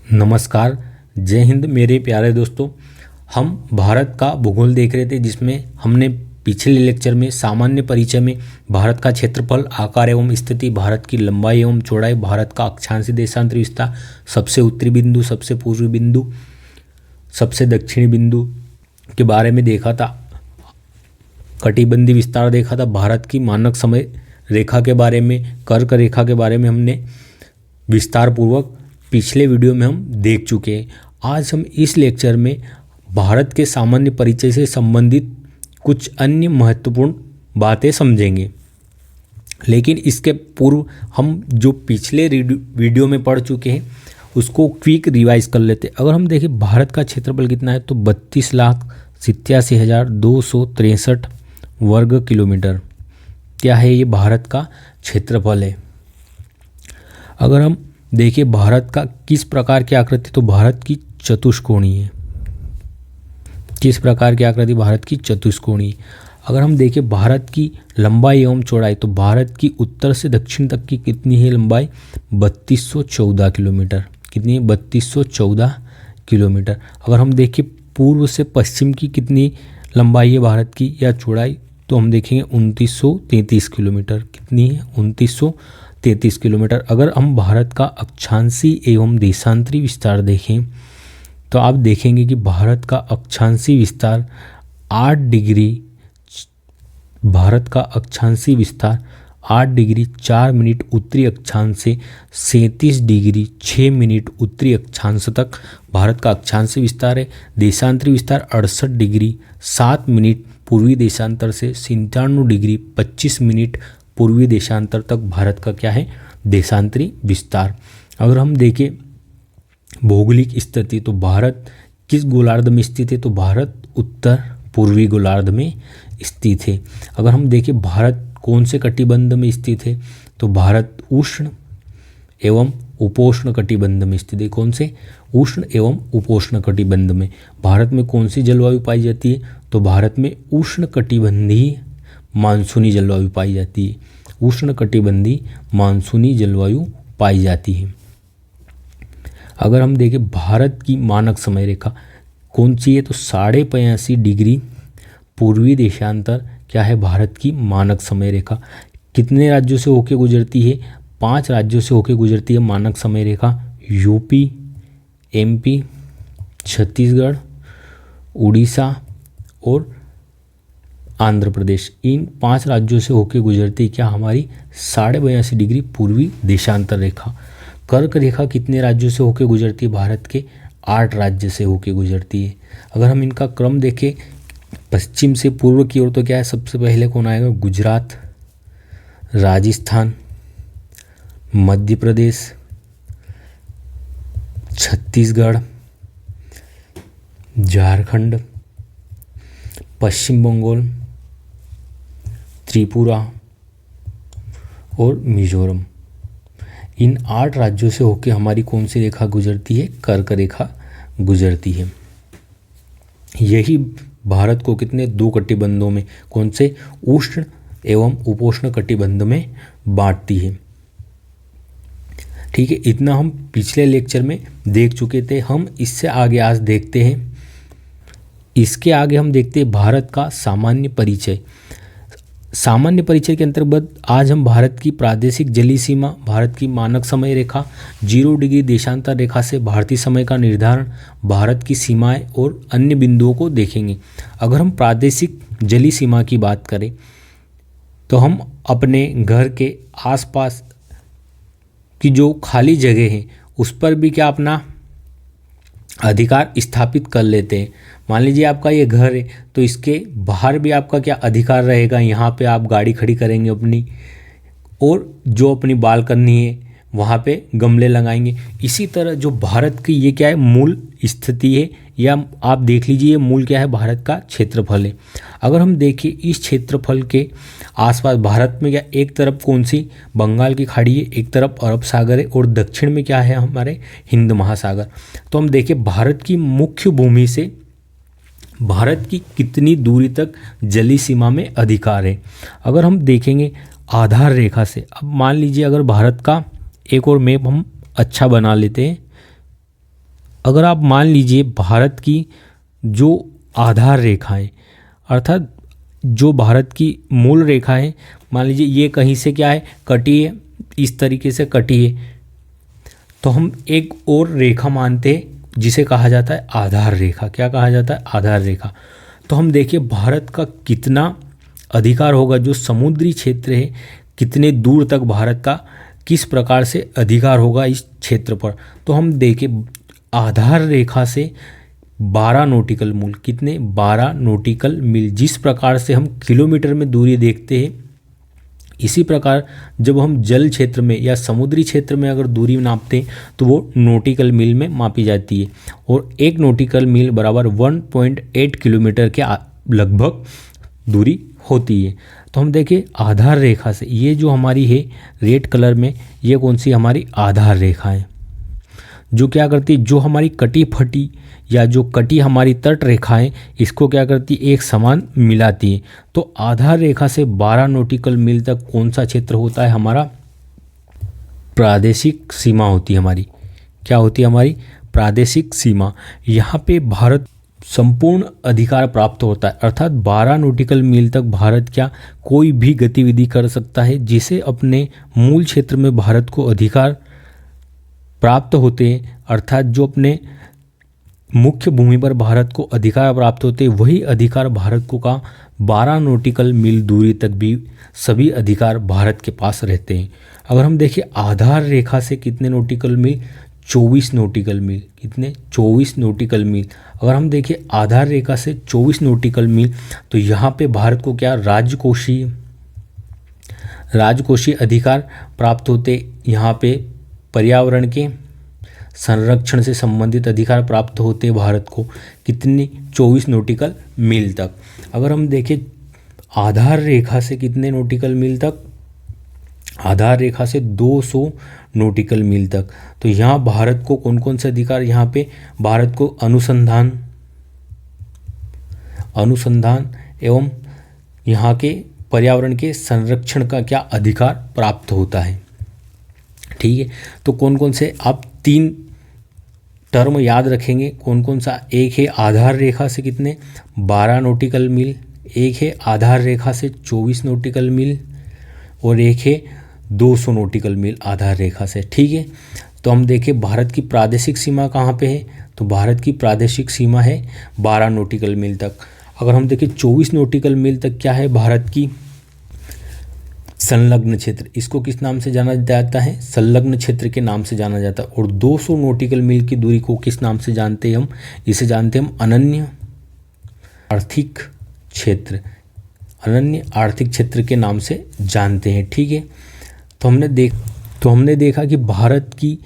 नमस्कार, जय हिंद मेरे प्यारे दोस्तों। हम भारत का भूगोल देख रहे थे, जिसमें हमने पिछले लेक्चर में सामान्य परिचय में भारत का क्षेत्रफल, आकार एवं स्थिति, भारत की लंबाई एवं चौड़ाई, भारत का अक्षांशीय देशांतरी विस्तार, सबसे उत्तरी बिंदु, सबसे पूर्वी बिंदु, सबसे दक्षिणी बिंदु के बारे में देखा था। कटिबंधीय विस्तार देखा था। भारत की मानक समय रेखा के बारे में, कर्क रेखा के बारे में हमने विस्तार पूर्वक पिछले वीडियो में हम देख चुके हैं। आज हम इस लेक्चर में भारत के सामान्य परिचय से संबंधित कुछ अन्य महत्वपूर्ण बातें समझेंगे। लेकिन इसके पूर्व हम जो पिछले वीडियो में पढ़ चुके हैं उसको क्विक रिवाइज कर लेते हैं। अगर हम देखें भारत का क्षेत्रफल कितना है तो 32,87,263 वर्ग किलोमीटर क्या है, ये भारत का क्षेत्रफल है। अगर हम देखिए भारत का किस प्रकार की आकृति, तो भारत की चतुष्कोणीय है। किस प्रकार की आकृति? भारत की चतुष्कोणीय। अगर हम देखें भारत की लंबाई एवं चौड़ाई, तो भारत की उत्तर से दक्षिण तक की कितनी है लंबाई? 3214 किलोमीटर। कितनी है? 3214 किलोमीटर। अगर हम देखें पूर्व से पश्चिम की कितनी लंबाई है भारत की या चौड़ाई, तो हम देखेंगे 2933 किलोमीटर। कितनी है? 2933 किलोमीटर। अगर हम भारत का अक्षांशीय एवं देशांतरी विस्तार देखें तो आप देखेंगे कि भारत का अक्षांशीय विस्तार 8 डिग्री, भारत का अक्षांशीय विस्तार 8 डिग्री 4 मिनट उत्तरी अक्षांश से 37 डिग्री 6 मिनट उत्तरी अक्षांश तक भारत का अक्षांशीय विस्तार है। देशांतरी विस्तार 68 डिग्री 7 मिनट पूर्वी देशांतर से 97 डिग्री 25 मिनट पूर्वी देशांतर तक भारत का क्या है? देशांतरी विस्तार। अगर हम देखें भौगोलिक स्थिति, तो भारत किस गोलार्ध में स्थित है? तो भारत उत्तर पूर्वी गोलार्ध में स्थित है। अगर हम देखें भारत कौन से कटिबंध में स्थित है, तो भारत उष्ण एवं उपोष्ण कटिबंध में स्थित है। कौन से? उष्ण एवं उपोष्ण कटिबंध में। भारत में कौन सी जलवायु पाई जाती है? तो भारत में उष्ण कटिबंधीय मानसूनी जलवायु पाई जाती है। उष्ण कटिबंधीय मानसूनी जलवायु पाई जाती है। अगर हम देखें भारत की मानक समय रेखा कौन सी है, तो 85.5 डिग्री पूर्वी देशांतर क्या है? भारत की मानक समय रेखा। कितने राज्यों से होकर गुजरती है? 5 राज्यों से होकर गुजरती है मानक समय रेखा। यूपी, एमपी, छत्तीसगढ़, उड़ीसा और आंध्र प्रदेश। इन 5 राज्यों से होकर गुजरती है क्या? हमारी 82.5 डिग्री पूर्वी देशांतर रेखा। कर्क रेखा कितने राज्यों से होकर गुजरती है? भारत के 8 राज्य से होकर गुजरती है। अगर हम इनका क्रम देखें पश्चिम से पूर्व की ओर, तो क्या है? सबसे पहले कौन आएगा? गुजरात, राजस्थान, मध्य प्रदेश, छत्तीसगढ़, झारखंड, पश्चिम बंगाल, त्रिपुरा और मिजोरम। इन 8 राज्यों से होकर हमारी कौन सी रेखा गुजरती है? कर्क रेखा गुजरती है। यही भारत को कितने 2 कटिबंधों में, कौन से? उष्ण एवं उपोष्ण कटिबंध में बांटती है। ठीक है, इतना हम पिछले लेक्चर में देख चुके थे। हम इससे आगे आज देखते हैं, इसके आगे हम देखते हैं भारत का सामान्य परिचय। सामान्य परिचय के अंतर्गत आज हम भारत की प्रादेशिक जलीय सीमा, भारत की मानक समय रेखा, 0 डिग्री देशांतर रेखा से भारतीय समय का निर्धारण, भारत की सीमाएं और अन्य बिंदुओं को देखेंगे। अगर हम प्रादेशिक जलीय सीमा की बात करें तो हम अपने घर के आसपास की जो खाली जगह है उस पर भी क्या अपना अधिकार स्थापित कर लेते हैं। मान लीजिए आपका ये घर है तो इसके बाहर भी आपका क्या अधिकार रहेगा? यहाँ पे आप गाड़ी खड़ी करेंगे अपनी, और जो अपनी बालकनी है वहाँ पे गमले लगाएंगे। इसी तरह जो भारत की ये क्या है? मूल स्थिति है, या आप देख लीजिए मूल क्या है? भारत का क्षेत्रफल है। अगर हम देखें इस क्षेत्रफल के आसपास भारत में क्या एक तरफ कौन सी? बंगाल की खाड़ी है, एक तरफ अरब सागर है और दक्षिण में क्या है? हमारे हिंद महासागर। तो हम देखें भारत की मुख्य भूमि से भारत की कितनी दूरी तक जलीय सीमा में अधिकार है। अगर हम देखेंगे आधार रेखा से, अब मान लीजिए अगर भारत का एक और मैप हम अच्छा बना लेते हैं अगर आप मान लीजिए भारत की जो आधार रेखाएं, अर्थात जो भारत की मूल रेखा है, मान लीजिए ये कहीं से क्या है, कटी है, इस तरीके से कटी है, तो हम एक और रेखा मानते हैं जिसे कहा जाता है आधार रेखा। क्या कहा जाता है? आधार रेखा। तो हम देखिए भारत का कितना अधिकार होगा, जो समुद्री क्षेत्र है कितने दूर तक भारत का किस प्रकार से अधिकार होगा इस क्षेत्र पर। तो हम देखें आधार रेखा से 12 नॉटिकल मील, कितने? 12 नॉटिकल मील। जिस प्रकार से हम किलोमीटर में दूरी देखते हैं, इसी प्रकार जब हम जल क्षेत्र में या समुद्री क्षेत्र में अगर दूरी नापते हैं तो वो नॉटिकल मील में मापी जाती है, और एक नॉटिकल मील बराबर 1.8 किलोमीटर के लगभग दूरी होती है। तो हम देखें आधार रेखा से, ये जो हमारी है रेड कलर में, ये कौन सी हमारी आधार रेखा है, जो क्या करती है, जो हमारी कटी फटी या जो कटी हमारी तट रेखा है, इसको क्या करती है, एक समान मिलाती है। तो आधार रेखा से 12 नॉटिकल मील तक कौन सा क्षेत्र होता है? हमारा प्रादेशिक सीमा होती है हमारी। क्या होती है? हमारी प्रादेशिक सीमा। यहाँ पे भारत संपूर्ण अधिकार प्राप्त होता है, अर्थात 12 नॉटिकल मील तक भारत क्या कोई भी गतिविधि कर सकता है, जिसे अपने मूल क्षेत्र में भारत को अधिकार प्राप्त होते हैं, अर्थात जो अपने मुख्य भूमि पर भारत को अधिकार प्राप्त होते हैं, वही अधिकार भारत को का 12 नॉटिकल मील दूरी तक भी सभी अधिकार भारत के पास रहते हैं। अगर हम देखें आधार रेखा से कितने नॉटिकल मील? 24 नॉटिकल मील। कितने? 24 नॉटिकल मील। अगर हम देखें आधार रेखा से 24 नॉटिकल मील, तो यहाँ पे भारत को क्या राजकोषीय अधिकार प्राप्त होते, यहाँ पे पर्यावरण के संरक्षण से संबंधित अधिकार प्राप्त होते हैं भारत को। कितनी? 24 नॉटिकल मील तक। अगर हम देखें आधार रेखा से कितने नॉटिकल मील तक? आधार रेखा से 200 नॉटिकल मील तक। तो यहाँ भारत को कौन कौन से अधिकार, यहाँ पे भारत को अनुसंधान एवं यहाँ के पर्यावरण के संरक्षण का क्या अधिकार प्राप्त होता है। ठीक है, तो कौन कौन से आप 3 टर्म याद रखेंगे, कौन कौन सा? एक है आधार रेखा से कितने? 12 नॉटिकल मील, एक है आधार रेखा से 24 नॉटिकल मील, और एक है 200 नॉटिकल मील आधार रेखा से। ठीक है, तो हम देखें भारत की प्रादेशिक सीमा कहाँ पे है, तो भारत की प्रादेशिक सीमा है 12 नॉटिकल मील तक। अगर हम देखें 24 नॉटिकल मील तक क्या है भारत की संलग्न क्षेत्र, इसको किस नाम से जाना जाता है? संलग्न क्षेत्र के नाम से जाना जाता है। और 200 नॉटिकल मील की दूरी को किस नाम से जानते हैं हम? इसे जानते हैं हम अनन्य आर्थिक क्षेत्र, अनन्य आर्थिक क्षेत्र के नाम से जानते हैं। ठीक है, तो हमने देखा कि भारत की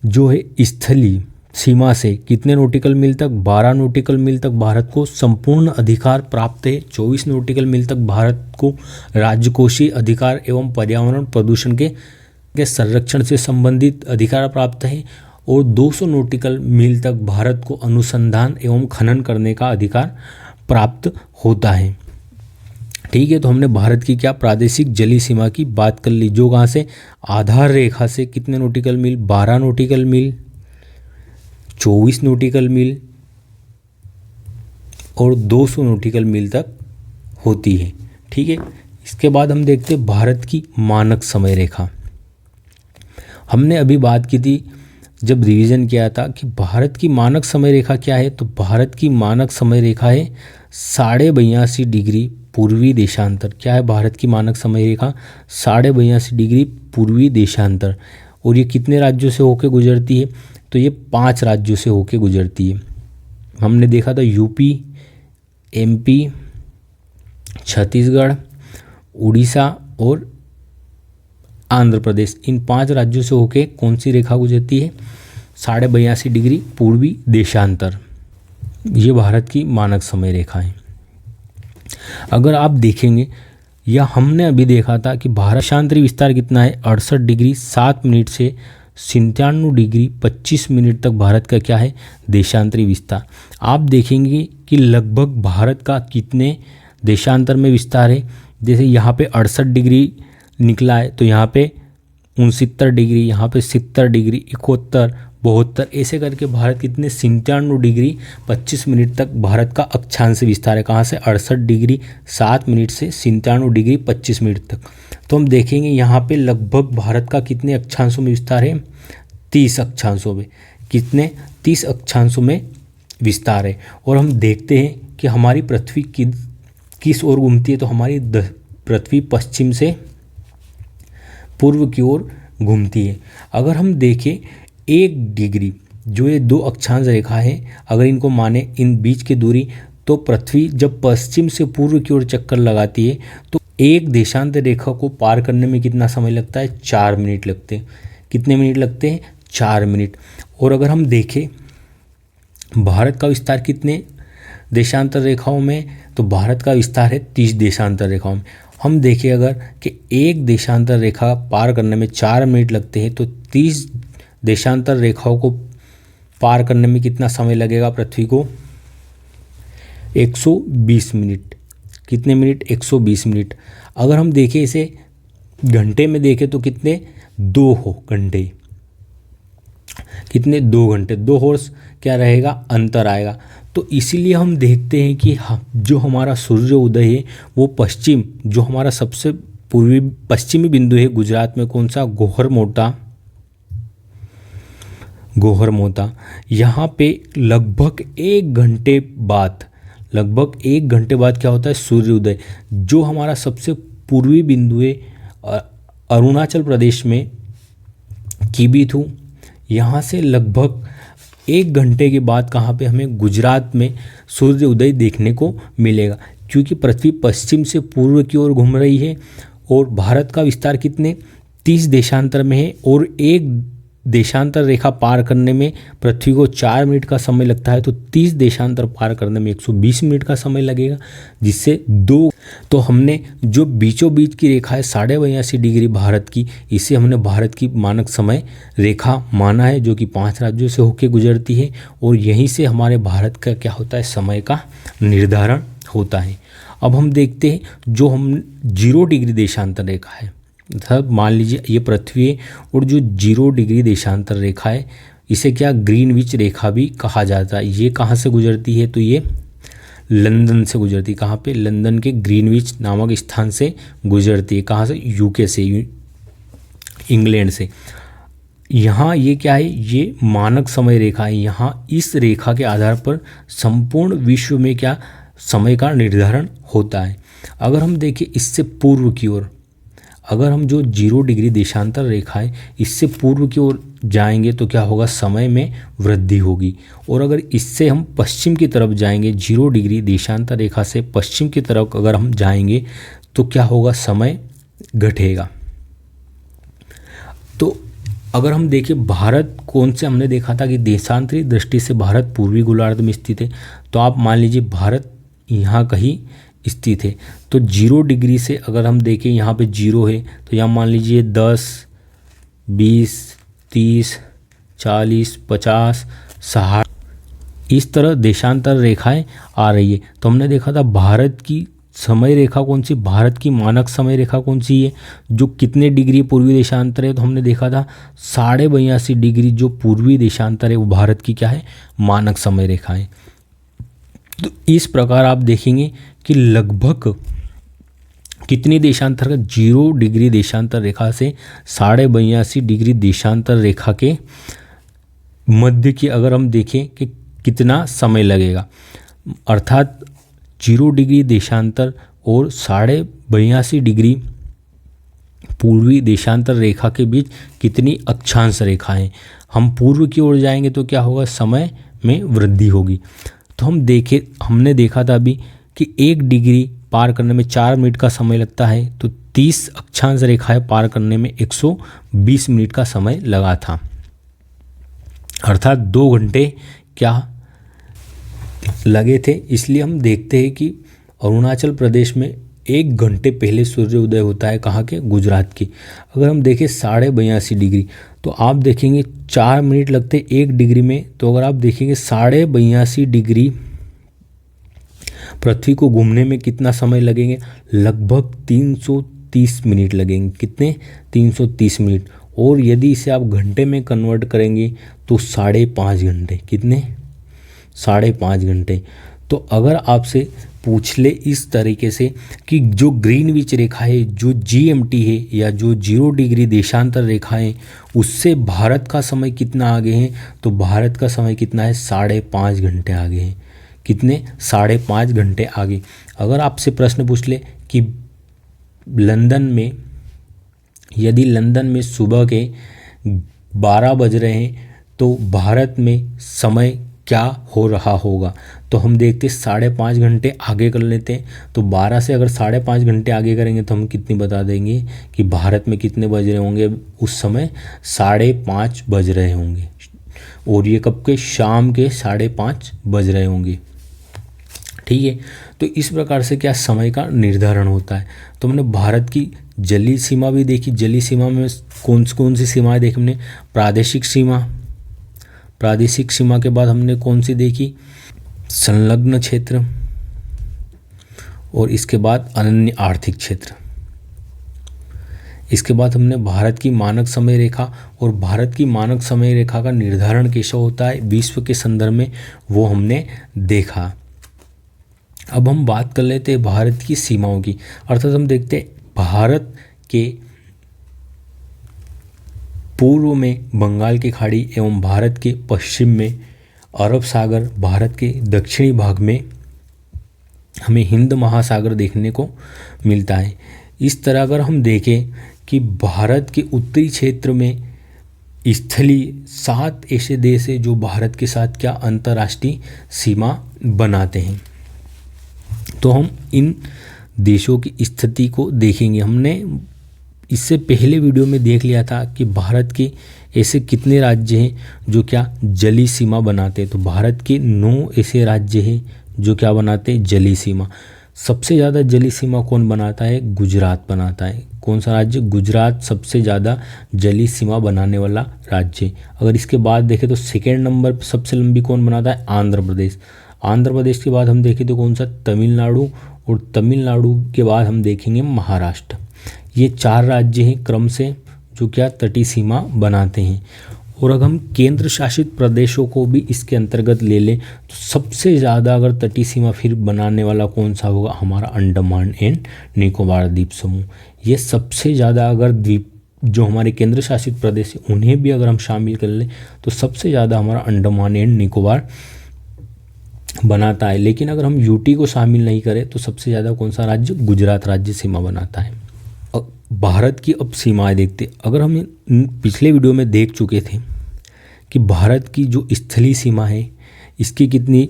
जो है स्थलीय सीमा से कितने नॉटिकल मील तक? 12 नॉटिकल मील तक भारत को संपूर्ण अधिकार प्राप्त है। 24 नॉटिकल मील तक भारत को राजकोषीय अधिकार एवं पर्यावरण प्रदूषण के संरक्षण से संबंधित अधिकार प्राप्त है, और 200 नॉटिकल मील तक भारत को अनुसंधान एवं खनन करने का अधिकार प्राप्त होता है। ठीक है, तो हमने भारत की क्या प्रादेशिक जलीय सीमा की बात कर ली, जो कहाँ से? आधार रेखा से कितने नॉटिकल मील? 12 नॉटिकल मील, 24 नॉटिकल मील और 200 नॉटिकल मील तक होती है। ठीक है, इसके बाद हम देखते हैं भारत की मानक समय रेखा। हमने अभी बात की थी जब रिवीजन किया था कि भारत की मानक समय रेखा क्या है, तो भारत की मानक समय रेखा है 82.5 डिग्री पूर्वी देशांतर। क्या है भारत की मानक समय रेखा? 82.5 डिग्री पूर्वी देशांतर। और ये कितने राज्यों से होकर गुजरती है? तो ये 5 राज्यों से होकर गुजरती है। हमने देखा था यूपी, एमपी, छत्तीसगढ़, उड़ीसा और आंध्र प्रदेश, इन 5 राज्यों से होकर कौन सी रेखा गुजरती है? 82.5 डिग्री पूर्वी देशांतर। ये भारत की मानक समय रेखा है। अगर आप देखेंगे, या हमने अभी देखा था कि भारत देशांतरी विस्तार कितना है? 68 डिग्री 7 मिनट से 97 डिग्री 25 मिनट तक भारत का क्या है? देशांतरी विस्तार। आप देखेंगे कि लगभग भारत का कितने देशांतर में विस्तार है। जैसे यहाँ पे 68 डिग्री निकला है, तो यहाँ पे 69 डिग्री, यहाँ पे 70 डिग्री, 71, 72, ऐसे करके भारत कितने 97 डिग्री 25 मिनट तक भारत का अक्षांश विस्तार है। कहाँ से? 68 डिग्री 7 मिनट से 97 डिग्री 25 मिनट तक। तो हम देखेंगे यहाँ पे लगभग भारत का कितने अक्षांशों में विस्तार है? 30 अक्षांशों में। कितने? 30 अक्षांशों में विस्तार है। और हम देखते हैं कि हमारी पृथ्वी किस ओर घूमती है, तो हमारी पृथ्वी पश्चिम से पूर्व की ओर घूमती है। अगर हम देखें 1 डिग्री, जो ये 2 अक्षांश रेखा है, अगर इनको माने इन बीच की दूरी, तो पृथ्वी जब पश्चिम से पूर्व की ओर चक्कर लगाती है तो एक देशांतर रेखा को पार करने में कितना समय लगता है? 4 मिनट लगते हैं। कितने मिनट लगते हैं? 4 मिनट। और अगर हम देखें भारत का विस्तार कितने देशांतर रेखाओं में, तो भारत का विस्तार है 30 देशांतर रेखाओं में। हम देखें अगर कि एक देशांतर रेखा पार करने में 4 मिनट लगते हैं, तो 30 देशांतर रेखाओं को पार करने में कितना समय लगेगा पृथ्वी को? 120 मिनट। कितने मिनट? 120 मिनट। अगर हम देखें इसे घंटे में देखें तो कितने? 2 घंटे। कितने? 2 घंटे। 2 हॉर्स क्या रहेगा? अंतर आएगा। तो इसीलिए हम देखते हैं कि जो हमारा सूर्य उदय है वो पश्चिम, जो हमारा सबसे पूर्वी पश्चिमी बिंदु है गुजरात में, कौन सा? गोहरमोता। यहाँ पे लगभग 1 घंटे बाद क्या होता है? सूर्य उदय। जो हमारा सबसे पूर्वी बिंदु है अरुणाचल प्रदेश में किबिथु, यहाँ से लगभग 1 घंटे के बाद कहाँ पे हमें गुजरात में सूर्य उदय देखने को मिलेगा, क्योंकि पृथ्वी पश्चिम से पूर्व की ओर घूम रही है। और भारत का विस्तार कितने? 30 देशांतर में है, और एक देशांतर रेखा पार करने में पृथ्वी को 4 मिनट का समय लगता है, तो 30 देशांतर पार करने में 120 मिनट का समय लगेगा, जिससे 2। तो हमने जो बीचों बीच की रेखा है 82.5 डिग्री भारत की, इसे हमने भारत की मानक समय रेखा माना है, जो कि 5 राज्यों से होकर गुजरती है। और यहीं से हमारे भारत का क्या होता है? समय का निर्धारण होता है। अब हम देखते हैं जो हम 0 डिग्री देशांतर रेखा है, सब मान लीजिए ये पृथ्वी है, और जो 0 डिग्री देशांतर रेखा है इसे क्या? ग्रीनविच रेखा भी कहा जाता है। ये कहाँ से गुजरती है? तो ये लंदन से गुजरती है। कहाँ पे? लंदन के ग्रीनविच नामक स्थान से गुजरती है। कहाँ से? यूके से, इंग्लैंड से। यहाँ ये क्या है? ये मानक समय रेखा है। यहाँ इस रेखा के आधार पर संपूर्ण विश्व में क्या समय का निर्धारण होता है। अगर हम देखें इससे पूर्व की ओर, अगर हम जो 0 डिग्री देशांतर रेखा है इससे पूर्व की ओर जाएंगे तो क्या होगा? समय में वृद्धि होगी। और अगर इससे हम पश्चिम की तरफ जाएंगे, 0 डिग्री देशांतर रेखा से पश्चिम की तरफ अगर हम जाएंगे तो क्या होगा? समय घटेगा। तो अगर हम देखें भारत कौन से, हमने देखा था कि देशांतरी दृष्टि से भारत पूर्वी गोलार्ध में स्थित है। तो आप मान लीजिए भारत यहाँ कहीं स्थित है। तो 0 डिग्री से अगर हम देखें यहाँ पे 0 है, तो यहाँ मान लीजिए 10, 20, 30, 40, 50, 60 इस तरह देशांतर रेखाएं आ रही है। तो हमने देखा था भारत की समय रेखा कौन सी? भारत की मानक समय रेखा कौन सी है? जो कितने डिग्री पूर्वी देशांतर है? तो हमने देखा था 82.5 डिग्री जो पूर्वी देशांतर है वो भारत की क्या है? मानक समय रेखा है। तो इस प्रकार आप देखेंगे कि लगभग कितनी देशांतर का? 0 डिग्री देशांतर रेखा से 82.5 डिग्री देशांतर रेखा के मध्य की अगर हम देखें कि कितना समय लगेगा, अर्थात 0 डिग्री देशांतर और 82.5 डिग्री पूर्वी देशांतर रेखा के बीच कितनी अक्षांश रेखाएं, हम पूर्व की ओर जाएंगे तो क्या होगा? समय में वृद्धि होगी। तो हमने देखा था अभी कि 1 डिग्री पार करने में 4 मिनट का समय लगता है, तो 30 अक्षांश रेखाएं पार करने में 120 मिनट का समय लगा था, अर्थात 2 घंटे क्या लगे थे। इसलिए हम देखते हैं कि अरुणाचल प्रदेश में 1 घंटे पहले सूर्योदय होता है, कहाँ के? गुजरात की। अगर हम देखें 82.5 डिग्री, तो आप देखेंगे 4 मिनट लगते 1 डिग्री में। तो अगर आप देखेंगे 82.5 डिग्री पृथ्वी को घूमने में कितना समय लगेंगे? लगभग 330 मिनट लगेंगे। कितने? 330 मिनट। और यदि इसे आप घंटे में कन्वर्ट करेंगे तो 5.5 घंटे। कितने? 5.5 घंटे। तो अगर आपसे पूछ ले इस तरीके से कि जो ग्रीनविच रेखा है, जो GMT है या जो 0 डिग्री देशांतर रेखा है, उससे भारत का समय कितना आगे है, तो भारत का समय कितना है? 5.5 घंटे आगे है। कितने? 5.5 घंटे आगे। अगर आपसे प्रश्न पूछ ले कि लंदन में, यदि लंदन में सुबह के 12 बज रहे हैं तो भारत में समय क्या हो रहा होगा, तो हम देखते 5.5 घंटे आगे कर लेते हैं। तो 12 से अगर 5.5 घंटे आगे करेंगे तो हम कितनी बता देंगे कि भारत में कितने बज रहे होंगे उस समय? 5:30 बज रहे होंगे। और ये कब के? शाम के 5:30 बज रहे होंगे। ठीक है, तो इस प्रकार से क्या समय का निर्धारण होता है। तो हमने भारत की जलीय सीमा भी देखी। जलीय सीमा में कौन सी सीमाएं देखी हमने? प्रादेशिक सीमा। प्रादेशिक सीमा के बाद हमने कौन सी देखी? संलग्न क्षेत्र। और इसके बाद अनन्य आर्थिक क्षेत्र। इसके बाद हमने भारत की मानक समय रेखा, और भारत की मानक समय रेखा का निर्धारण कैसा होता है विश्व के संदर्भ में, वो हमने देखा। अब हम बात कर लेते हैं भारत की सीमाओं की। अर्थात हम देखते हैं भारत के पूर्व में बंगाल की खाड़ी एवं भारत के पश्चिम में अरब सागर, भारत के दक्षिणी भाग में हमें हिंद महासागर देखने को मिलता है। इस तरह अगर हम देखें कि भारत के उत्तरी क्षेत्र में स्थलीय 7 ऐसे देश हैं जो भारत के साथ क्या अंतर्राष्ट्रीय सीमा बनाते हैं। तो हम इन देशों की स्थिति को देखेंगे। हमने इससे पहले वीडियो में देख लिया था कि भारत के ऐसे कितने राज्य हैं जो क्या जलीय सीमा बनाते हैं। तो भारत के 9 ऐसे राज्य हैं जो क्या बनाते हैं? जलीय सीमा। सबसे ज़्यादा जलीय सीमा कौन बनाता है? गुजरात बनाता है। कौन सा राज्य? गुजरात सबसे ज़्यादा जलीय सीमा बनाने वाला राज्य है। अगर इसके बाद देखें तो सेकेंड नंबर पर सबसे लंबी कौन बनाता है? आंध्र प्रदेश। आंध्र प्रदेश के बाद हम देखें तो कौन सा? तमिलनाडु। और तमिलनाडु के बाद हम देखेंगे महाराष्ट्र। ये 4 राज्य हैं क्रम से जो क्या तटीय सीमा बनाते हैं। और अगर हम केंद्र शासित प्रदेशों को भी इसके अंतर्गत ले लें तो सबसे ज़्यादा अगर तटीय सीमा फिर बनाने वाला कौन सा होगा? हमारा अंडमान एंड निकोबार द्वीप समूह। ये सबसे ज़्यादा अगर द्वीप जो हमारे केंद्र शासित प्रदेश हैं उन्हें भी अगर हम शामिल कर लें तो सबसे ज़्यादा हमारा अंडमान एंड निकोबार बनाता है। लेकिन अगर हम यूटी को शामिल नहीं करें तो सबसे ज़्यादा कौन सा राज्य? गुजरात राज्य सीमा बनाता है। भारत की अब सीमाएं देखते। अगर हम पिछले वीडियो में देख चुके थे कि भारत की जो स्थलीय सीमा है इसकी कितनी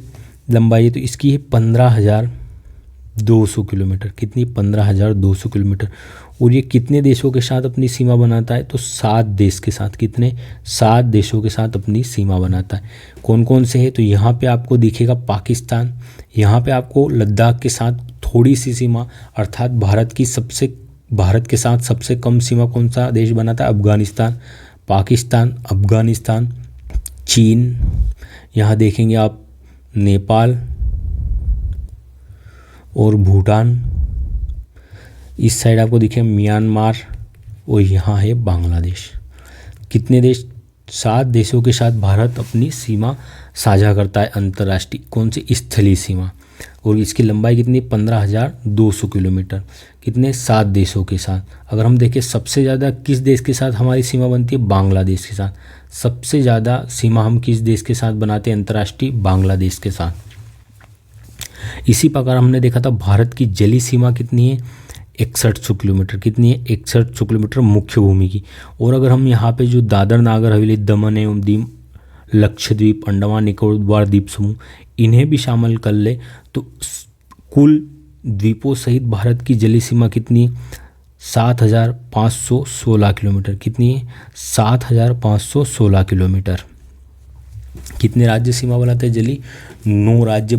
लंबाई है, तो इसकी है 15,200 किलोमीटर। कितनी? 15,200 किलोमीटर। और ये कितने देशों के साथ अपनी सीमा बनाता है? तो 7 देश के साथ। कितने? 7 देशों के साथ अपनी सीमा बनाता है। कौन कौन से है? तो यहाँ पे आपको दिखेगा पाकिस्तान, यहाँ पे आपको लद्दाख के साथ थोड़ी सी सीमा, अर्थात भारत के साथ सबसे कम सीमा कौन सा देश बनाता है? अफगानिस्तान। पाकिस्तान, अफगानिस्तान, चीन, यहाँ देखेंगे आप नेपाल और भूटान। इस साइड आपको दिखे म्यांमार और यहाँ है बांग्लादेश। कितने देश? 7 देशों के साथ भारत अपनी सीमा साझा करता है अंतर्राष्ट्रीय। कौन सी? स्थलीय सीमा। और इसकी लंबाई कितनी? 15,200 किलोमीटर। कितने? 7 देशों के साथ। अगर हम देखें सबसे ज़्यादा किस देश के साथ हमारी सीमा बनती है? बांग्लादेश के साथ। सबसे ज़्यादा सीमा हम किस देश के साथ बनाते हैं अंतर्राष्ट्रीय? बांग्लादेश के साथ। इसी प्रकार हमने देखा था भारत की जलीय सीमा कितनी है? 6100 किलोमीटर। कितनी है? 6100 किलोमीटर मुख्य भूमि की। और अगर हम यहाँ पे जो दादर नागर हवेली, दमन एवं दीव, लक्षद्वीप, अंडमान निकोबार द्वीप समूह, इन्हें भी शामिल कर ले तो कुल द्वीपों सहित भारत की जलीय सीमा कितनी है? 7,516 किलोमीटर। कितनी है? 7,516 किलोमीटर। कितने राज्य सीमा बनाते हैं जलीय? 9 राज्य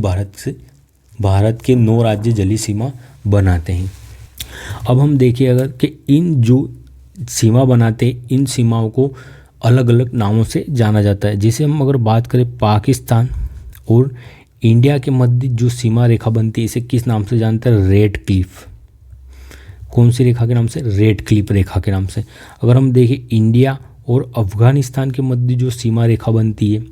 भारत के 9 राज्य जलीय सीमा बनाते हैं। अब हम देखिए अगर कि इन जो सीमा बनाते हैं इन सीमाओं को अलग अलग नामों से जाना जाता है। जैसे हम अगर बात करें पाकिस्तान और इंडिया के मध्य जो सीमा रेखा बनती है इसे किस नाम से जानते हैं? Red Cliff. कौन सी रेखा के नाम से? रेड क्लिफ रेखा के नाम से। अगर हम देखें इंडिया और अफगानिस्तान के मध्य जो सीमा रेखा बनती है,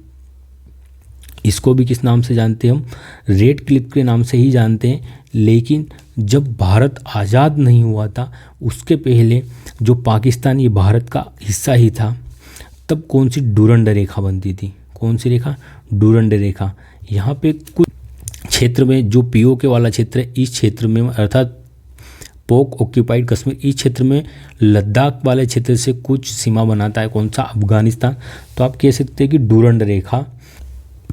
इसको भी किस नाम से जानते हैं हम? रेड क्लिफ के नाम से ही जानते हैं। लेकिन जब भारत आज़ाद नहीं हुआ था उसके पहले जो पाकिस्तान ये भारत का हिस्सा ही था, तब कौन सी डूरंड रेखा बनती थी? कौन सी रेखा? डूरंड रेखा। यहाँ पे कुछ क्षेत्र में जो पीओके वाला क्षेत्र है, इस क्षेत्र में अर्थात पोक ऑक्यूपाइड कश्मीर, इस क्षेत्र में लद्दाख वाले क्षेत्र से कुछ सीमा बनाता है। कौन सा? अफगानिस्तान। तो आप कह सकते हैं कि डूरंड रेखा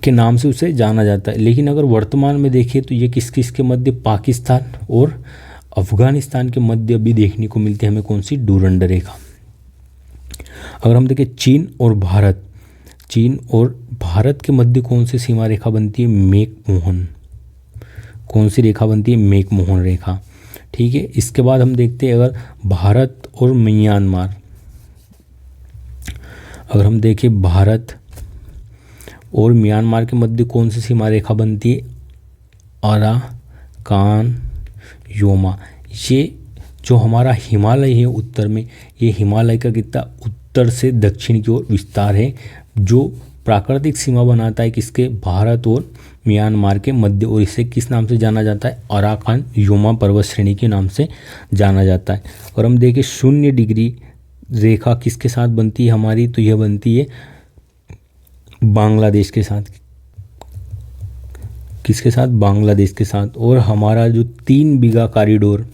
के नाम से उसे जाना जाता है। लेकिन अगर वर्तमान में देखें तो ये किस किस के मध्य? पाकिस्तान और अफगानिस्तान के मध्य भी देखने को मिलती है हमें कौन सी? डूरंड रेखा। अगर हम देखें चीन और भारत, चीन और भारत के मध्य कौन सी सीमा रेखा बनती है? मैकमोहन। कौन सी रेखा बनती है? मैकमोहन रेखा। ठीक है। इसके बाद हम देखते हैं अगर भारत और म्यांमार, अगर हम देखें भारत और म्यांमार के मध्य कौन सी सीमा रेखा बनती है? Arakan Yoma. ये जो हमारा हिमालय है उत्तर में, ये हिमालय का कितना उत्तर से दक्षिण की ओर विस्तार है, जो प्राकृतिक सीमा बनाता है किसके? भारत और म्यांमार के मध्य। और इसे किस नाम से जाना जाता है? अराकान योमा पर्वत श्रेणी के नाम से जाना जाता है। और हम देखें 0 डिग्री रेखा किसके साथ बनती है हमारी? तो यह बनती है बांग्लादेश के साथ। किसके साथ? बांग्लादेश के साथ। और हमारा जो 3 बीघा कॉरिडोर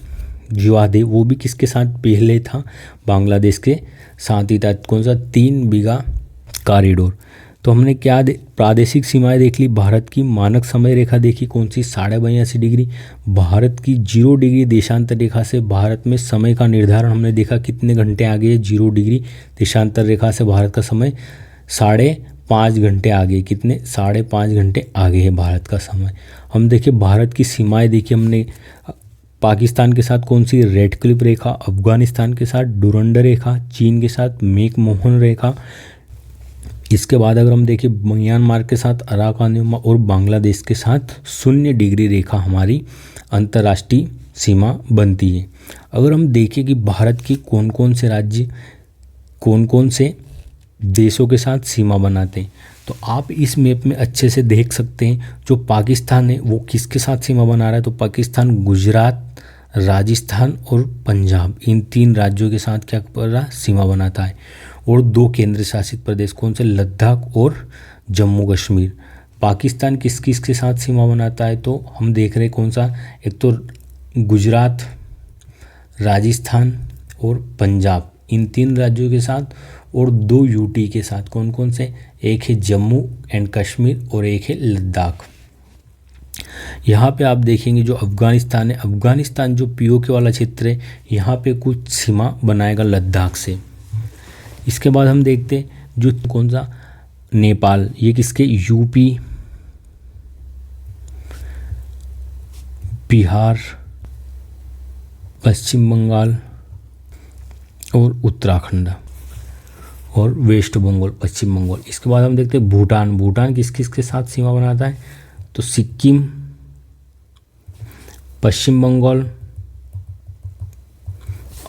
विवाद है वो भी किसके साथ पहले था? बांग्लादेश के साथ ही था। कौन सा? 3 बीघा कॉरिडोर। तो हमने क्या प्रादेशिक सीमाएं देख ली। भारत की मानक समय रेखा देखी, कौन सी? 82.5 डिग्री। भारत की 0 डिग्री देशांतर रेखा से भारत में समय का निर्धारण हमने देखा कितने घंटे आगे है? 0 डिग्री देशांतर रेखा से भारत का समय 5.5 घंटे आगे। कितने? 5.5 घंटे आगे है भारत का समय। हम देखिए भारत की सीमाएं देखिए हमने, पाकिस्तान के साथ कौन सी? रेड क्लिफ रेखा। अफगानिस्तान के साथ डूरंड रेखा। चीन के साथ मैकमोहन रेखा। इसके बाद अगर हम देखें म्यांमार के साथ अराकान योमा और बांग्लादेश के साथ 0 डिग्री रेखा हमारी अंतर्राष्ट्रीय सीमा बनती है। अगर हम देखें कि भारत के कौन कौन से राज्य कौन कौन से देशों के साथ सीमा बनाते हैं, तो आप इस मैप में अच्छे से देख सकते हैं। जो पाकिस्तान है वो किसके साथ सीमा बना रहा है? तो पाकिस्तान गुजरात, राजस्थान और पंजाब, इन 3 राज्यों के साथ क्या कर रहा? सीमा बनाता है। और 2 केंद्र शासित प्रदेश, कौन से? लद्दाख और जम्मू कश्मीर। पाकिस्तान किस किस के साथ सीमा बनाता है? तो हम देख रहे हैं कौन सा? एक तो गुजरात, राजस्थान और पंजाब, इन 3 राज्यों के साथ, और 2 यूटी के साथ। कौन कौन से? एक है जम्मू एंड कश्मीर और एक है लद्दाख। यहाँ पे आप देखेंगे जो अफगानिस्तान है, अफगानिस्तान जो पीओके वाला क्षेत्र है, यहाँ पे कुछ सीमा बनाएगा लद्दाख से। इसके बाद हम देखते हैं जो कौन सा? नेपाल। ये किसके? यूपी, बिहार, पश्चिम बंगाल और उत्तराखंड और वेस्ट बंगाल, पश्चिम बंगाल। इसके बाद हम देखते हैं भूटान। भूटान किस किस के साथ सीमा बनाता है? तो सिक्किम, पश्चिम बंगाल,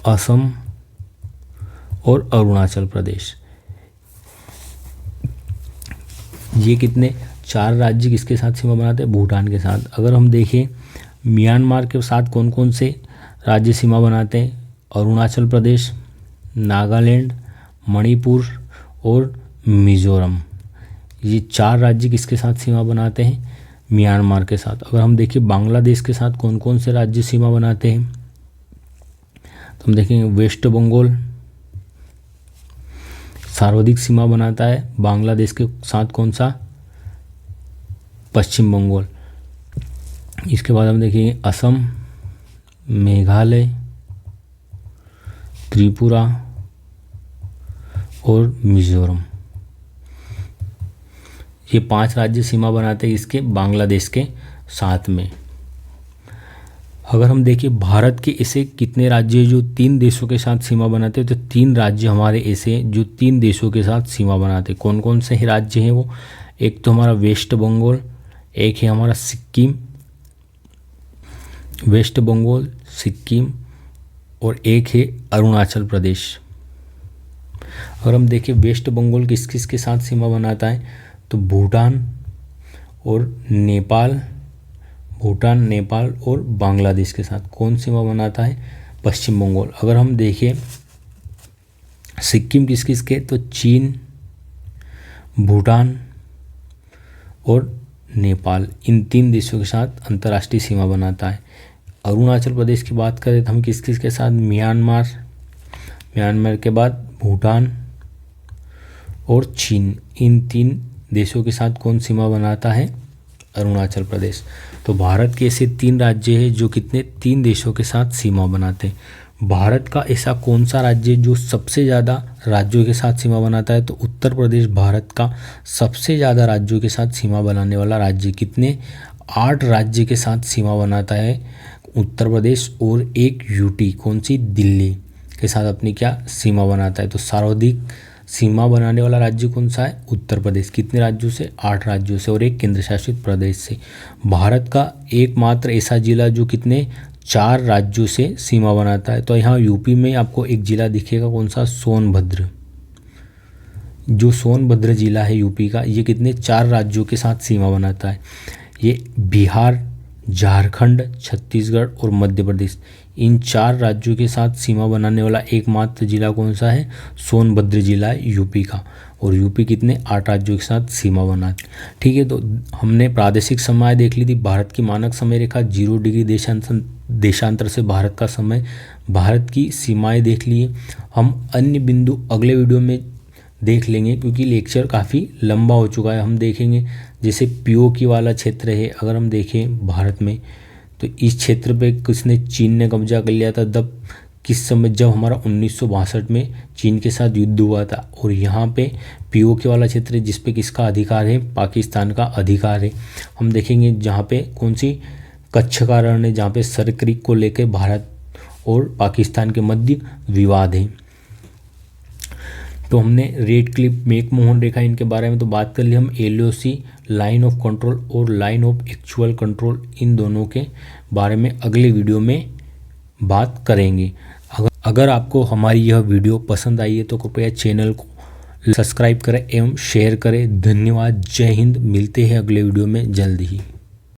असम और अरुणाचल प्रदेश। ये कितने? 4 राज्य किसके साथ सीमा बनाते हैं? भूटान के साथ। अगर हम देखें म्यांमार के साथ कौन कौन से राज्य सीमा बनाते हैं? अरुणाचल प्रदेश, नागालैंड, मणिपुर और मिजोरम। ये 4 राज्य किसके साथ सीमा बनाते हैं? म्यांमार के साथ। अगर हम देखें बांग्लादेश के साथ कौन कौन से राज्य सीमा बनाते हैं, तो हम देखेंगे वेस्ट बंगाल सर्वाधिक सीमा बनाता है। बांग्लादेश के साथ कौन सा? पश्चिम बंगाल। इसके बाद हम देखेंगे असम, मेघालय, त्रिपुरा और मिजोरम। ये 5 राज्य सीमा बनाते हैं इसके बांग्लादेश के साथ में। अगर हम देखें भारत के ऐसे कितने राज्य हैं जो 3 देशों के साथ सीमा बनाते हैं, तो 3 राज्य हमारे ऐसे हैं जो 3 देशों के साथ सीमा बनाते हैं। कौन कौन से राज्य हैं वो? एक तो हमारा वेस्ट बंगाल, एक है हमारा सिक्किम, वेस्ट बंगाल, सिक्किम और एक है अरुणाचल प्रदेश। अगर हम देखें वेस्ट बंगाल किस किस के साथ सीमा बनाता है तो भूटान, नेपाल और बांग्लादेश के साथ। कौन सीमा बनाता है? पश्चिम बंगाल। अगर हम देखें सिक्किम किस किस के तो चीन, भूटान और नेपाल, इन 3 देशों के साथ अंतर्राष्ट्रीय सीमा बनाता है। अरुणाचल प्रदेश की बात करें तो हम किस किस के साथ? म्यांमार के बाद भूटान और चीन, इन 3 देशों के साथ कौन सीमा बनाता है? अरुणाचल प्रदेश। तो भारत के ऐसे 3 राज्य हैं जो कितने 3 देशों के साथ सीमा बनाते हैं। भारत का ऐसा कौन सा राज्य जो सबसे ज़्यादा राज्यों के साथ सीमा बनाता है तो उत्तर प्रदेश भारत का सबसे ज़्यादा राज्यों के साथ सीमा बनाने वाला राज्य। कितने? 8 राज्य के साथ सीमा बनाता है उत्तर प्रदेश, और एक यूटी कौन सी? दिल्ली के साथ अपनी क्या सीमा बनाता है। तो सर्वाधिक सीमा बनाने वाला राज्य कौन सा है? उत्तर प्रदेश। कितने राज्यों से? 8 राज्यों से और एक केंद्र शासित प्रदेश से। भारत का एकमात्र ऐसा जिला जो कितने 4 राज्यों से सीमा बनाता है। तो यहाँ यूपी में आपको एक जिला दिखेगा, कौन सा? सोनभद्र। जो सोनभद्र जिला है यूपी का, ये कितने 4 राज्यों के साथ सीमा बनाता है। ये बिहार, झारखंड, छत्तीसगढ़ और मध्य प्रदेश, इन 4 राज्यों के साथ सीमा बनाने वाला एकमात्र जिला कौन सा है? सोनभद्र जिला है यूपी का। और यूपी कितने 8 राज्यों के साथ सीमा बनाती। ठीक है, तो हमने प्रादेशिक समय देख ली थी। भारत की मानक समय रेखा 0 डिग्री देशांतर से भारत का समय, भारत की सीमाएं देख लिए। हम अन्य बिंदु अगले वीडियो में देख लेंगे क्योंकि लेक्चर काफ़ी लंबा हो चुका है। हम देखेंगे जैसे पीओके वाला क्षेत्र है, अगर हम देखें भारत में तो इस क्षेत्र पे किसने? चीन ने कब्जा कर लिया था। तब किस समय? जब हमारा 1962 में चीन के साथ युद्ध हुआ था। और यहाँ पे पीओके वाला क्षेत्र जिस पे किसका अधिकार है? पाकिस्तान का अधिकार है। हम देखेंगे जहाँ पे कौन सी? कच्छ का रण है, जहाँ पे सर क्रीक को लेकर भारत और पाकिस्तान के मध्य विवाद है। तो हमने रेड क्लिफ, मैकमोहन रेखा, इनके बारे में तो बात कर ली। हम एलओसी, लाइन ऑफ कंट्रोल और लाइन ऑफ एक्चुअल कंट्रोल, इन दोनों के बारे में अगले वीडियो में बात करेंगे। अगर आपको हमारी यह वीडियो पसंद आई है तो कृपया चैनल को सब्सक्राइब करें एवं शेयर करें। धन्यवाद। जय हिंद। मिलते हैं अगले वीडियो में जल्द ही।